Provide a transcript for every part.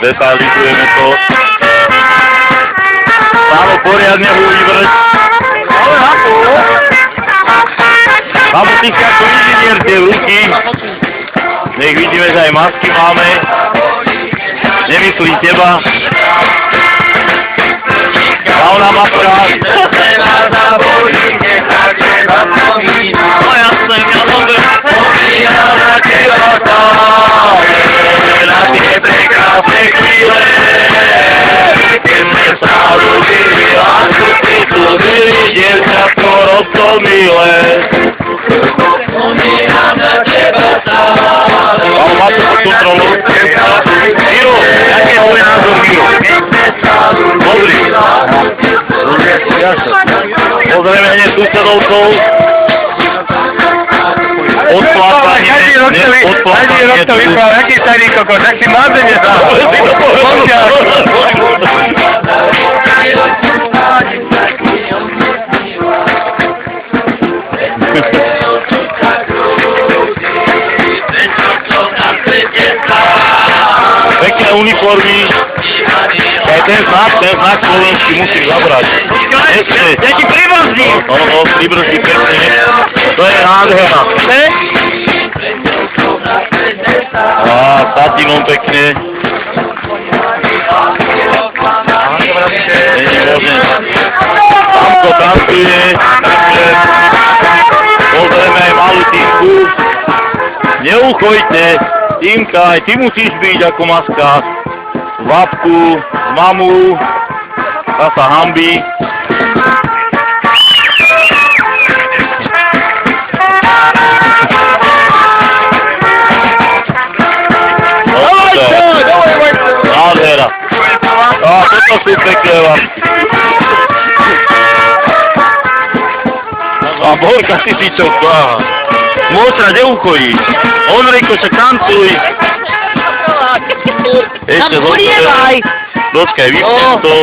detalizujeme to. Stálo poriadne ho vyvrť. Ale na pol. Babu, ty si ako inžinier tie ruky. Nech vidíme, že aj masky máme. Nemyslí teba. Hlavná maska. No jasné, ja som byl. Na tie prekrásne chvíle, keď sme sa ľúbili, lásku si tu byli, dievčatko roztomilé. Spomínam na teba stále. Ale má to pod kontrolu. Miro, jaký je tvoj názor, Miro? Dobrý. Pozrieme hneď susedovcov. Odplácanie, neodplácanie tu. Jaký starý kokos, tak si máte nezal. Pekné uniformy. Ten znak slovenský musím zabrať. Jaký príbrzdí? No, príbrzdí pekne. To je nádhera. Á, satinom pekne. Není možné. Tamko tankuje. Pozrieme aj malú Tinku. Neuchojte. Tinka, aj ty musíš byť ako maska. Babku, mamu. Tá sa hanbí. Nádhera. A toto sú pekné vám. A Borka Sisičovko, aha. Môžeš sa neuchojiť. Onrejko, však tancuj. Ešte počkaj, vypnem to.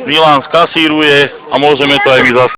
Milan skasíruje a môžeme to aj my zase.